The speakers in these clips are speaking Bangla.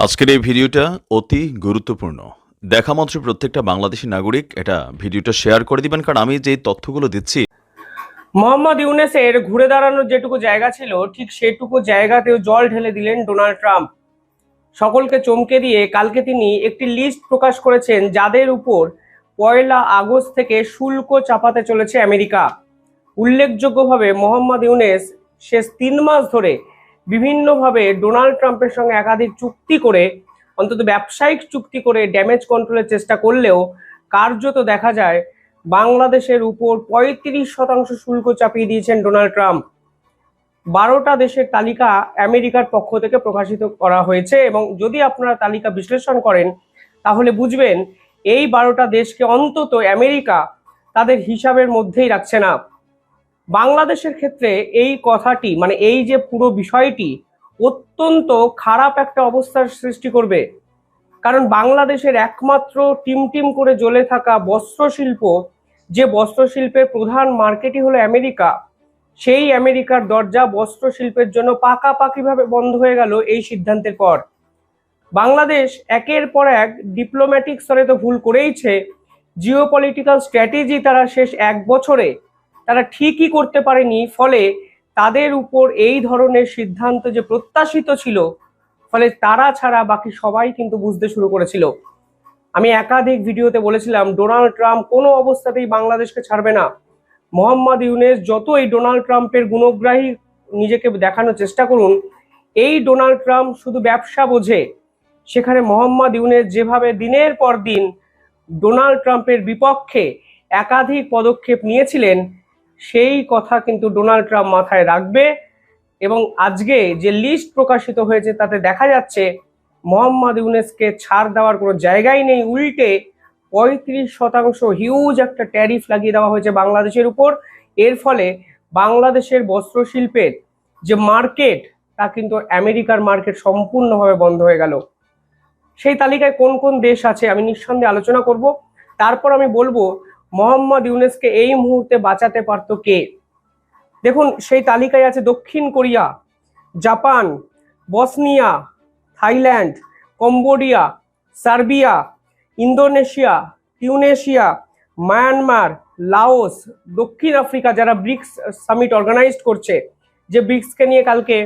আজকের এই ভিডিওটা অতি গুরুত্বপূর্ণ। দেখা মাত্র প্রত্যেকটা বাংলাদেশী নাগরিক এটা ভিডিওটা শেয়ার করে দিবেন, কারণ আমি যে তথ্যগুলো দিচ্ছি মোহাম্মদ ইউনূসের ঘুরে দাঁড়ানোর যেটুকু জায়গা ছিল ঠিক সেটুকু জায়গাতেও জল ঢেলে দিলেন ডোনাল্ড ট্রাম্প। সকলকে চমকে দিয়ে কালকে তিনি একটি লিস্ট প্রকাশ করেছেন যাদের উপর 1 আগস্ট থেকে শুল্ক চাপাতে চলেছে আমেরিকা। উল্লেখযোগ্যভাবে মোহাম্মদ ইউনূস শেষ 3 মাস ধরে বিভিন্নভাবে ডোনাল্ড ট্রাম্পের সঙ্গে একাধিক চুক্তি করে, অন্তত ব্যবসায়িক চুক্তি করে ড্যামেজ কন্ট্রোলের চেষ্টা করলেও কার্যত দেখা যায় বাংলাদেশের উপর 35% শুল্ক চাপিয়ে দিয়েছেন ডোনাল্ড ট্রাম্প। 12টা দেশের তালিকা আমেরিকার পক্ষ থেকে প্রকাশিত করা হয়েছে এবং যদি আপনারা তালিকা বিশ্লেষণ করেন তাহলে বুঝবেন এই 12টা দেশকে অন্তত আমেরিকা তাদের হিসাবের মধ্যেই রাখছে না। বাংলাদেশের ক্ষেত্রে এই কথাটি মানে এই যে পুরো বিষয়টি অত্যন্ত খারাপ একটা অবস্থার সৃষ্টি করবে, কারণ বাংলাদেশের একমাত্র টিম করে জ্বলে থাকা বস্ত্রশিল্প, যে বস্ত্রশিল্পের প্রধান মার্কেটই হলো আমেরিকা, সেই আমেরিকার দরজা বস্ত্রশিল্পের জন্য পাকাপাকিভাবে বন্ধ হয়ে গেল এই সিদ্ধান্তের পর। বাংলাদেশ একের পর এক ডিপ্লোম্যাটিক স্তরে তো ভুল করেইছে, জিওপলিটিক্যাল স্ট্র্যাটেজি তারা শেষ 1 বছরে তারা ঠিকই করতে পারেনি, ফলে তাদের উপর এই ধরনের সিদ্ধান্ত যে প্রত্যাশিত ছিল, ফলে তারা ছাড়া বাকি সবাই কিন্তু বুঝতে শুরু করেছিল। আমি একাধিক ভিডিওতে বলেছিলাম ডোনাল্ড ট্রাম্প কোনো অবস্থাতেই বাংলাদেশকে ছাড়বে না। মোহাম্মদ ইউনূস যতই ডোনাল্ড ট্রাম্পের গুণগ্রাহী নিজেকে দেখানোর চেষ্টা করুন, এই ডোনাল্ড ট্রাম্প শুধু ব্যবসা বোঝে। সেখানে মোহাম্মদ ইউনূস যেভাবে দিনের পর দিন ডোনাল্ড ট্রাম্পের বিপক্ষে একাধিক পদক্ষেপ নিয়েছিলেন, সেই কথা কিন্তু ডোনাল্ড ট্রাম্প মাথায় রাখবে। এবং আজকে যে লিস্ট প্রকাশিত হয়েছে তাতে দেখা যাচ্ছে মোহাম্মদ ইউনূসকে ছাড় দেওয়ার কোনো জায়গাই নেই, উল্টে 35% হিউজ একটা ট্যারিফ লাগিয়ে দেওয়া হয়েছে বাংলাদেশের উপর। এর ফলে বাংলাদেশের বস্ত্রশিল্পের যে মার্কেট তা কিন্তু আমেরিকার মার্কেট সম্পূর্ণভাবে বন্ধ হয়ে গেল। সেই তালিকায় কোন কোন দেশ আছে আমি নিঃসন্দেহে আলোচনা করব। তারপর আমি বলবো মোহাম্মদ ইউনূসকে এই মুহূর্তে বাঁচাতে পারত কে। দেখুন, সেই তালিকায় আছে দক্ষিণ Korea, Japan, Bosnia, Thailand, Cambodia, Serbia, Indonesia, Tunisia, Myanmar, Laos, দক্ষিণ আফ্রিকা, যারা ব্রিক্স সামিট অর্গানাইজড করছে, যে ব্রিক্সকে নিয়ে কালকে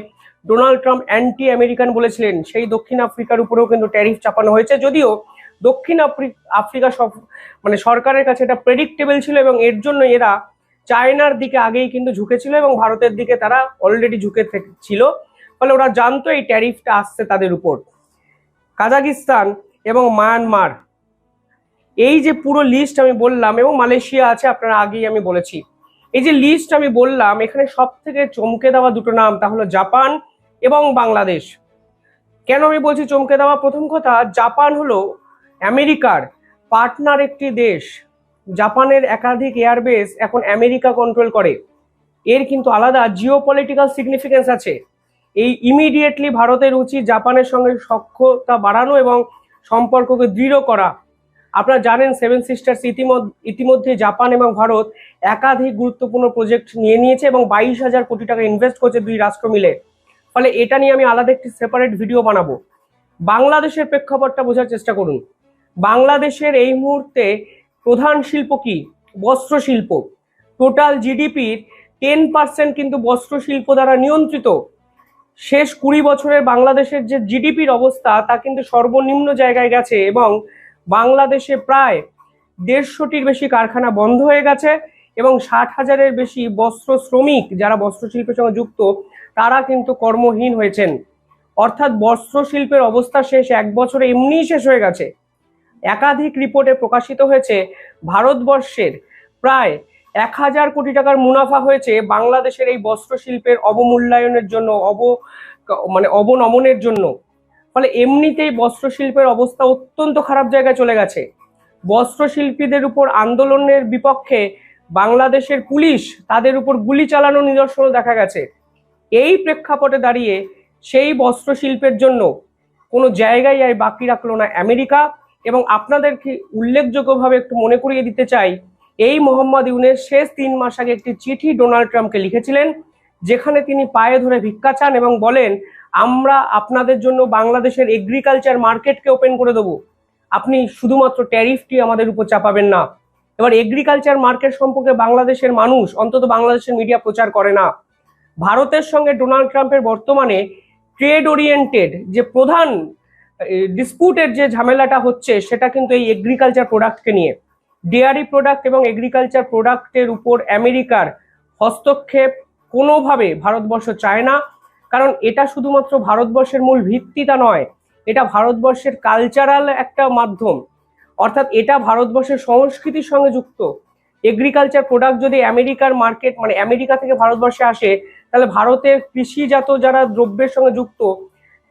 ডোনাল্ড ট্রাম্প অ্যান্টি আমেরিকান বলেছিলেন, সেই দক্ষিণ আফ্রিকার উপরেও কিন্তু ট্যারিফ চাপানো হয়েছে। যদিও দক্ষিণ আফ্রিকা মানে সরকারের কাছে এটা প্রেডিক্টেবল ছিল এবং এর জন্য এরা চায়নার দিকে আগেই কিন্তু ঝুঁকেছিল এবং ভারতের দিকে তারা অলরেডি ঝুঁকে ছিল, ফলে ওরা জানতো এই ট্যারিফটা আসছে তাদের উপর। কাজাকিস্তান এবং মায়ানমার, এই যে পুরো লিস্ট আমি বললাম, এবং মালয়েশিয়া আছে, আপনারা আগেই আমি বলেছি। এই যে লিস্ট আমি বললাম, এখানে সব থেকে চমকে দেওয়া দুটো নাম, তা হলো জাপান এবং বাংলাদেশ। কেন আমি বলছি চমকে দেওয়া? প্রথম কথা, জাপান হলো আমেরিকার পার্টনার একটি দেশ। জাপানের একাধিক এয়ারবেস এখন আমেরিকা কন্ট্রোল করে। এর কিন্তু আলাদা জিওপলিটিক্যাল সিগনিফিকেন্স আছে। এই ইমিডিয়েটলি ভারতের উচিত জাপানের সঙ্গে সখ্যতা বাড়ানো এবং সম্পর্ককে দৃঢ় করা। আপনারা জানেন সেভেন সিস্টার্স ইতিমধ্যে জাপান এবং ভারত একাধিক গুরুত্বপূর্ণ প্রজেক্ট নিয়ে নিয়েছে এবং 22,000 কোটি টাকা ইনভেস্ট করছে দুই রাষ্ট্র মিলে। ফলে এটা নিয়ে আমি আলাদা একটি সেপারেট ভিডিও বানাবো। বাংলাদেশের প্রেক্ষাপটটা বোঝার চেষ্টা করুন। বাংলাদেশের এই মুহূর্তে প্রধান শিল্প কি? বস্ত্রশিল্প। টোটাল জিডিপির 10% কিন্তু বস্ত্রশিল্প দ্বারা নিয়ন্ত্রিত। শেষ 20 বছরের বাংলাদেশের যে জিডিপির অবস্থা তা কিন্তু সর্বনিম্ন জায়গায় গেছে এবং বাংলাদেশে প্রায় 150টির বেশি কারখানা বন্ধ হয়ে গেছে এবং 60,000-এর বেশি বস্ত্র শ্রমিক যারা বস্ত্রশিল্পের সঙ্গে যুক্ত তারা কিন্তু কর্মহীন হয়েছেন। অর্থাৎ বস্ত্রশিল্পের অবস্থা শেষ 1 বছরে এমনিই শেষ হয়ে গেছে। একাধিক রিপোর্টে প্রকাশিত হয়েছে ভারতবর্ষের প্রায় 1,000 কোটি টাকার মুনাফা হয়েছে বাংলাদেশের এই বস্ত্রশিল্পের অবমূল্যায়নের জন্য, অবনমনের জন্য। ফলে এমনিতেই বস্ত্রশিল্পের অবস্থা অত্যন্ত খারাপ জায়গায় চলে গেছে। বস্ত্রশিল্পীদের উপর আন্দোলনের বিপক্ষে বাংলাদেশের পুলিশ তাদের উপর গুলি চালানোর নিদর্শনও দেখা গেছে। এই প্রেক্ষাপটে দাঁড়িয়ে সেই বস্ত্রশিল্পের জন্য কোনো জায়গায় আর বাকি রাখলো না আমেরিকা। এবং আপনাদেরকে উল্লেখযোগ্যভাবে একটু মনে করিয়ে দিতে চাই, এই মোহাম্মদ ইউনূস শেষ 3 মাস আগে একটি চিঠি ডোনাল্ড ট্রাম্পকে লিখেছিলেন, যেখানে তিনি পায়ে ধরে ভিক্ষা চান এবং বলেন, আমরা আপনাদের জন্য বাংলাদেশের এগ্রিকালচার মার্কেটকে ওপেন করে দেবো, আপনি শুধুমাত্র ট্যারিফটি আমাদের উপর চাপাবেন না। এবার এগ্রিকালচার মার্কেট সম্পর্কে বাংলাদেশের মানুষ, অন্তত বাংলাদেশের মিডিয়া প্রচার করে না। ভারতের সঙ্গে ডোনাল্ড ট্রাম্পের বর্তমানে ট্রেড ওরিয়েন্টেড যে প্রধান ডিসপুটের যে ঝামেলাটা হচ্ছে, সেটা কিন্তু এই এগ্রিকালচার প্রোডাক্টকে নিয়ে। ডেয়ারি প্রোডাক্ট এবং এগ্রিকালচার প্রোডাক্টের উপর আমেরিকার হস্তক্ষেপ কোনোভাবে ভারতবর্ষ চায় না, কারণ এটা শুধুমাত্র ভারতবর্ষের মূল ভিত্তি তা নয়, এটা ভারতবর্ষের কালচারাল একটা মাধ্যম, অর্থাৎ এটা ভারতবর্ষের সংস্কৃতির সঙ্গে যুক্ত। এগ্রিকালচার প্রোডাক্ট যদি আমেরিকার মার্কেট মানে আমেরিকা থেকে ভারতবর্ষে আসে, তাহলে ভারতের কৃষিজাত যারা দ্রব্যের সঙ্গে যুক্ত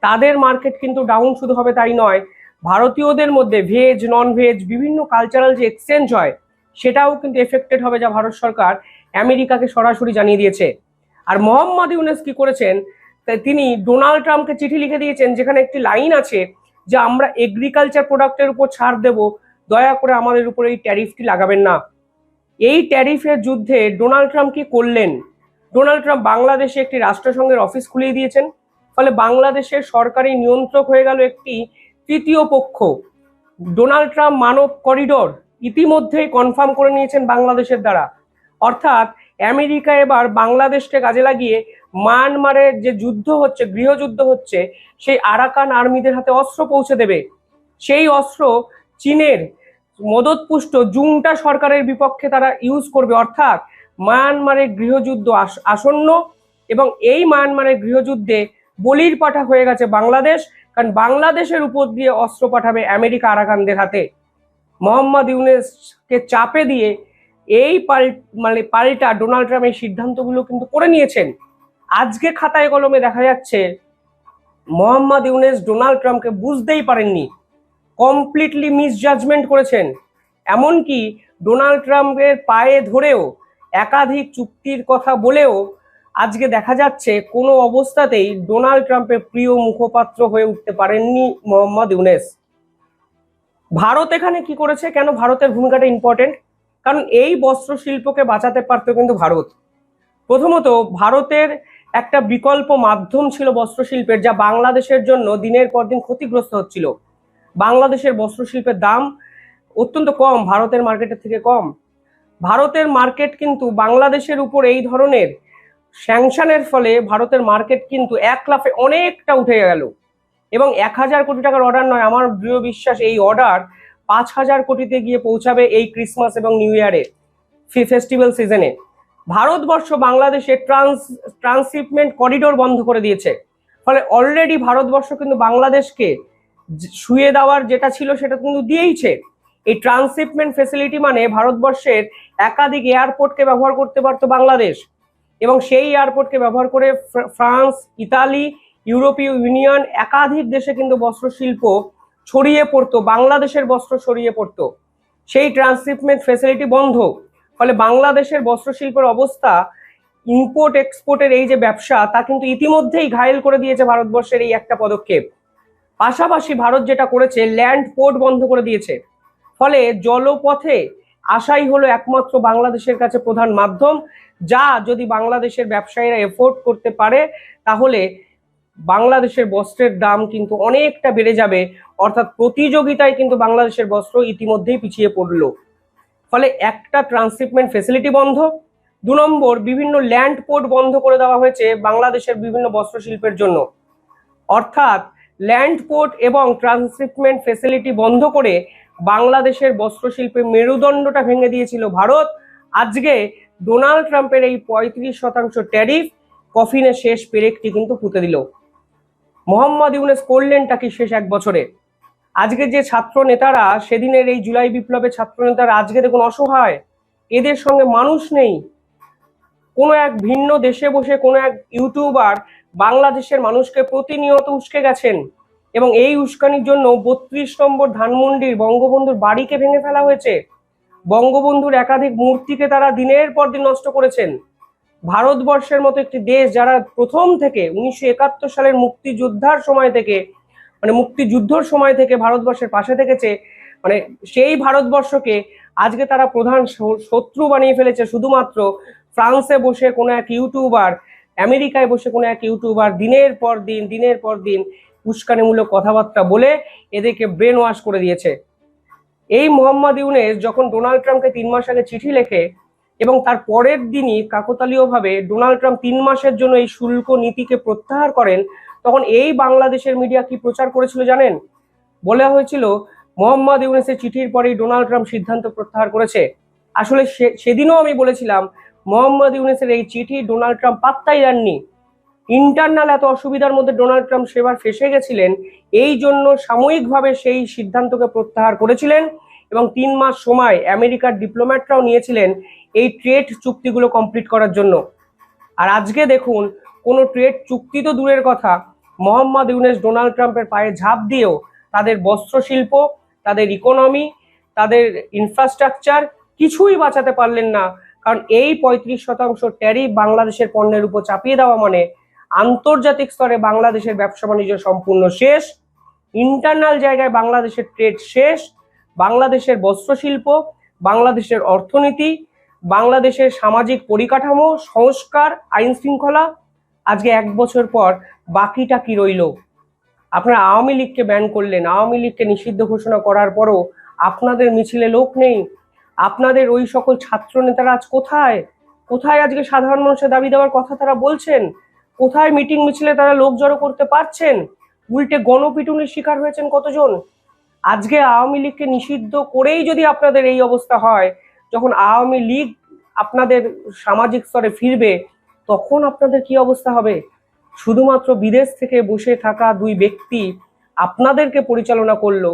তাদের মার্কেট কিন্তু ডাউন শুধু হবে তাই নয়, ভারতীয়দের মধ্যে ভেজ নন ভেজ বিভিন্ন কালচারাল যে এক্সচেঞ্জ হয় সেটাও কিন্তু এফেক্টেড হবে, যা ভারত সরকার আমেরিকাকে সরাসরি জানিয়ে দিয়েছে। আর মোহাম্মদ ইউনূস কি করেছেন, তিনি ডোনাল্ড ট্রাম্পকে চিঠি লিখে দিয়েছেন, যেখানে একটি লাইন আছে যে আমরা এগ্রিকালচার প্রোডাক্টের উপর ছাড় দেব, দয়া করে আমাদের উপর এই ট্যারিফটি লাগাবেন না। এই ট্যারিফের যুদ্ধে ডোনাল্ড ট্রাম্প কি করলেন? ডোনাল্ড ট্রাম্প বাংলাদেশে একটি রাষ্ট্রসংঘের অফিস খুলিয়ে দিয়েছেন, ফলে বাংলাদেশের সরকারি নিয়ন্ত্রক হয়ে গেল একটি তৃতীয় পক্ষ। ডোনাল্ড ট্রাম্প মানব করিডোর ইতিমধ্যেই কনফার্ম করে নিয়েছেন বাংলাদেশের দ্বারা, অর্থাৎ আমেরিকা এবার বাংলাদেশকে কাজে লাগিয়ে মায়ানমারের যে যুদ্ধ হচ্ছে, গৃহযুদ্ধ হচ্ছে, সেই আরাকান আর্মিদের হাতে অস্ত্র পৌঁছে দেবে। সেই অস্ত্র চীনের মদতপুষ্ট জুংটা সরকারের বিপক্ষে তারা ইউজ করবে, অর্থাৎ মায়ানমারের গৃহযুদ্ধ আসন্ন, এবং এই মায়ানমারের গৃহযুদ্ধে বলির পাঠা হয়ে গেছে বাংলাদেশ, কারণ বাংলাদেশের উপর দিয়ে অস্ত্র পাঠাবে আমেরিকা আরাকানদের হাতে। মোহাম্মদ ইউনূসকে চাপে দিয়ে এই পাল্টা ডোনাল্ড ট্রাম্প এই সিদ্ধান্তগুলো কিন্তু করে নিয়েছেন। আজকে খাতায় কলমে দেখা যাচ্ছে মোহাম্মদ ইউনূস ডোনাল্ড ট্রাম্পকে বুঝতেই পারেননি, কমপ্লিটলি মিসজাজমেন্ট করেছেন। এমনকি ডোনাল্ড ট্রাম্পের পায়ে ধরেও একাধিক চুক্তির কথা বলেও আজকে দেখা যাচ্ছে কোনো অবস্থাতেই ডোনাল্ড ট্রাম্পের প্রিয় মুখপাত্র হয়ে উঠতে পারেননি মোহাম্মদ ইউনূস। ভারত এখানে কি করেছে, কেন ভারতের ভূমিকাটা ইম্পর্টেন্ট? কারণ এই বস্ত্র শিল্পকে বাঁচাতে পারতো কিন্তু ভারত। প্রথমত, ভারতের একটা বিকল্প মাধ্যম ছিল বস্ত্র শিল্পের, যা বাংলাদেশের জন্য দিনের পর দিন ক্ষতিগ্রস্ত হচ্ছিল। বাংলাদেশের বস্ত্র শিল্পের দাম অত্যন্ত কম, ভারতের মার্কেটের থেকে কম। ভারতের মার্কেট কিন্তু বাংলাদেশের উপর এই ধরনের স্যাংশনের ফলে ভারতের মার্কেট কিন্তু এক লাফে অনেকটা উঠে গেল, এবং 1000 কোটি টাকার অর্ডার নয়, আমার দৃঢ় বিশ্বাস এই অর্ডার 5000 কোটিতে গিয়ে পৌঁছাবে এই ক্রিসমাস এবং নিউ ইয়ারে ফেস্টিভ্যাল সিজনে। ভারতবর্ষ বাংলাদেশে ট্রান্সশিপমেন্ট করিডোর বন্ধ করে দিয়েছে, ফলে অলরেডি ভারতবর্ষ কিন্তু বাংলাদেশকে শুয়ে দেওয়ার যেটা ছিল সেটা কিন্তু দিয়েইছে। এই ট্রান্সশিপমেন্ট ফেসিলিটি মানে ভারতবর্ষের একাধিক এয়ারপোর্টকে ব্যবহার করতে পারতো বাংলাদেশ, এবং সেই এয়ারপোর্টকে ব্যবহার করে ফ্রান্স, ইতালি, ইউরোপীয় ইউনিয়ন একাধিক দেশে কিন্তু বস্ত্র শিল্প ছড়িয়ে পড়তো, বাংলাদেশের বস্ত্র ছড়িয়ে পড়তো। সেই ট্রান্সশিপমেন্ট ফেসিলিটি বন্ধ, ফলে বাংলাদেশের বস্ত্র শিল্পের অবস্থা, ইম্পোর্ট এক্সপোর্টের এই যে ব্যবসা, তা কিন্তু ইতিমধ্যেই ঘায়েল করে দিয়েছে ভারতবর্ষের এই একটা পদক্ষেপ। পাশাপাশি ভারত যেটা করেছে, ল্যান্ড পোর্ট বন্ধ করে দিয়েছে, ফলে জলপথে আসাই হলো একমাত্র বাংলাদেশের কাছে প্রধান মাধ্যম, যা যদি বাংলাদেশের ব্যবসায়ীরা এফোর্ড করতে পারে তাহলে বাংলাদেশের বস্ত্রের দাম কিন্তু অনেকটা বেড়ে যাবে, অর্থাৎ প্রতিযোগিতায় কিন্তু বাংলাদেশের বস্ত্র ইতিমধ্যেই পিছিয়ে পড়লো। ফলে একটা ট্রান্সশিপমেন্ট ফেসিলিটি বন্ধ, 2 নম্বর বিভিন্ন ল্যান্ড পোর্ট বন্ধ করে দেওয়া হয়েছে বাংলাদেশের বিভিন্ন বস্ত্র শিল্পের জন্য, অর্থাৎ ল্যান্ড পোর্ট এবং ট্রান্সশিপমেন্ট ফেসিলিটি বন্ধ করে বাংলাদেশের বস্ত্র শিল্পের মেরুদণ্ডটা ভেঙে দিয়েছিল ভারত। আজকে ডোনাল্ড ট্রাম্পের এই 35% ট্যারিফ কফিনের শেষ পেরেকটি কিন্তু পুঁতে দিল। মোহাম্মদ ইউনূস করলেনটা কি শেষ 1 বছরে? আজকে যে ছাত্র নেতারা, সেদিনের এই জুলাই বিপ্লবের ছাত্র নেতারা আজকে দেখুন অসহায়, এদের সঙ্গে মানুষ নেই। কোনো এক ভিন্ন দেশে বসে কোনো এক ইউটিউবার বাংলাদেশের মানুষকে প্রতিনিয়ত উস্কে গেছেন, এবং এই উস্কানির জন্য 32 নম্বর ধানমন্ডির বঙ্গবন্ধুর বাড়িকে ভেঙে ফেলা হয়েছে। বঙ্গবন্ধুর একাধিক মূর্তিকে তারা দিনের পর দিন নষ্ট করেছেন। ভারতবর্ষের মতো একটি দেশ যারা প্রথম থেকে 1971 সালের মুক্তিযুদ্ধর সময় থেকে ভারতবর্ষের পাশে থেকেছে, মানে সেই ভারতবর্ষকে আজকে তারা প্রধান শত্রু বানিয়ে ফেলেছে শুধুমাত্র ফ্রান্সে বসে কোনো এক ইউটিউবার আমেরিকায় বসে কোনো এক ইউটিউবার দিনের পর দিন উস্কানিমূলক কথাবার্তা বলে এদেরকে ব্রেন ওয়াশ করে দিয়েছে। এই মোহাম্মদ ইউনূস যখন ডোনাল্ড ট্রাম্পকে 3 মাস আগে চিঠি লেখে এবং তার পরের দিনই কাকতালীয়ভাবে ডোনাল্ড ট্রাম্প 3 মাসের জন্য এই শুল্ক নীতিকে প্রত্যাহার করেন, তখন এই বাংলাদেশের মিডিয়া কি প্রচার করেছিল জানেন? বলা হয়েছিল মোহাম্মদ ইউনূসের চিঠির পরেই ডোনাল্ড ট্রাম্প সিদ্ধান্ত প্রত্যাহার করেছে। আসলে সেদিনও আমি বলেছিলাম মোহাম্মদ ইউনূসের এই চিঠি ডোনাল্ড ট্রাম্প পাত্তাই দেননি। ইন্টারনাল এত অসুবিধার মধ্যে ডোনাল্ড ট্রাম্প সেবার ফেসে গেছিলেন, এই জন্য সাময়িকভাবে সেই সিদ্ধান্তকে প্রত্যাহার করেছিলেন এবং 3 মাস সময় আমেরিকার ডিপ্লোম্যাটরাও নিয়েছিলেন এই ট্রেড চুক্তিগুলো কমপ্লিট করার জন্য। আর আজকে দেখুন, কোনো ট্রেড চুক্তি তো দূরের কথা, মোহাম্মদ ইউনূস ডোনাল্ড ট্রাম্পের পায়ে ঝাঁপ দিয়েও তাদের বস্ত্রশিল্প, তাদের ইকোনমি, তাদের ইনফ্রাস্ট্রাকচার কিছুই বাঁচাতে পারলেন না। কারণ এই 35% ট্যারিফ বাংলাদেশের পণ্যের উপর চাপিয়ে দেওয়া মানে আন্তর্জাতিক স্তরে বাংলাদেশের ব্যবসা বাণিজ্য সম্পূর্ণ শেষ, ইন্টারনাল জায়গায় বাংলাদেশের ট্রেড শেষ, বাংলাদেশের বস্ত্রশিল্প, বাংলাদেশের অর্থনীতি, বাংলাদেশের সামাজিক পরিকাঠামো, সংস্কার, আইন শৃঙ্খলা, আজকে 1 বছর পর বাকিটা কি রইল? আপনারা আওয়ামী লীগকে ব্যান করলেন, আওয়ামী লীগকে নিষিদ্ধ ঘোষণা করার পরও আপনাদের মিছিলে লোক নেই। আপনাদের ওই সকল ছাত্র নেতারা আজ কোথায়? কোথায় আজকে সাধারণ মানুষের দাবি দেওয়ার কথা তারা বলছেন? কোথায় মিটিং মিছিলে তারা লোক জড়ো করতে পারছেন? উল্টে গণপিটুনির শিকার হয়েছেন কতজন? আজকে আওয়ামী লীগকে নিষিদ্ধ করেই যদি আপনাদের এই অবস্থা হয়, যখন আওয়ামী লীগ আপনাদের সামাজিক স্তরে ফিরবে, তখন আপনাদের কি অবস্থা হবে? শুধুমাত্র বিদেশ থেকে বসে থাকা 2 ব্যক্তি আপনাদেরকে পরিচালনা করলো,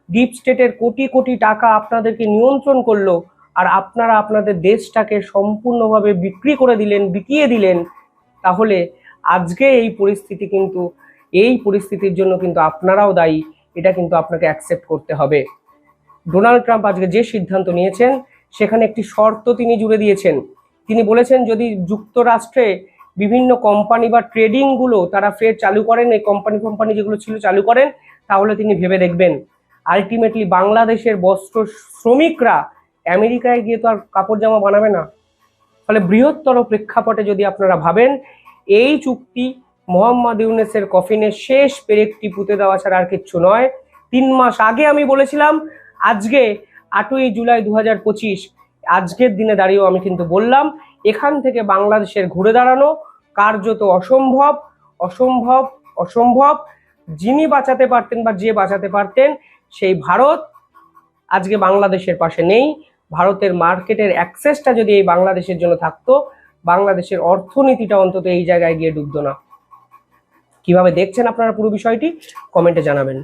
ডিপ স্টেটের কোটি কোটি টাকা আপনাদেরকে নিয়ন্ত্রণ করলো, আর আপনারা আপনাদের দেশটাকে সম্পূর্ণভাবে বিক্রি করে দিলেন, বিকিয়ে দিলেন। তাহলে আজকে এই পরিস্থিতি কিন্তু, এই পরিস্থিতির জন্য কিন্তু আপনারাও দায়ী। এটা কিন্তু আপনাকে অ্যাকসেপ্ট করতে হবে। ডোনাল্ড ট্রাম্প আজকে যে সিদ্ধান্ত নিয়েছেন সেখানে একটি শর্ত তিনি জুড়ে দিয়েছেন। তিনি বলেছেন যদি যুক্তরাষ্ট্রে বিভিন্ন কোম্পানি বা ট্রেডিংগুলো তারা ফের চালু করেন, এই কোম্পানি যেগুলো ছিল চালু করেন, তাহলে তিনি ভেবে দেখবেন। আলটিমেটলি বাংলাদেশের বস্ত্র শ্রমিকরা আমেরিকায় গিয়ে তো আর কাপড় জামা বানাবে না। ফলে বৃহত্তর প্রেক্ষাপটে যদি আপনারা ভাবেন, এই চুক্তি মোহাম্মদ ইউনূসের কফিনের শেষ পেরেকটি পুঁতে দেওয়া ছাড়া আর কিচ্ছু নয়। 3 মাস আগে আমি বলেছিলাম, আজকে 8ই জুলাই 2025, আজকের দিনে দাঁড়িয়েও আমি কিন্তু বললাম এখান থেকে বাংলাদেশের ঘুরে দাঁড়ানো কার্যত অসম্ভব, অসম্ভব, অসম্ভব। যিনি বাঁচাতে পারতেন বা যে বাঁচাতে পারতেন সেই ভারত আজকে বাংলাদেশের পাশে নেই। ভারতের মার্কেটের অ্যাক্সেসটা যদি এই বাংলাদেশের জন্য থাকতো, বাংলাদেশের অর্থনীতিটা অন্তত এই জায়গায় গিয়ে ডুবতো না। কিভাবে দেখছেন আপনারা পুরো বিষয়টি কমেন্টে জানাবেন।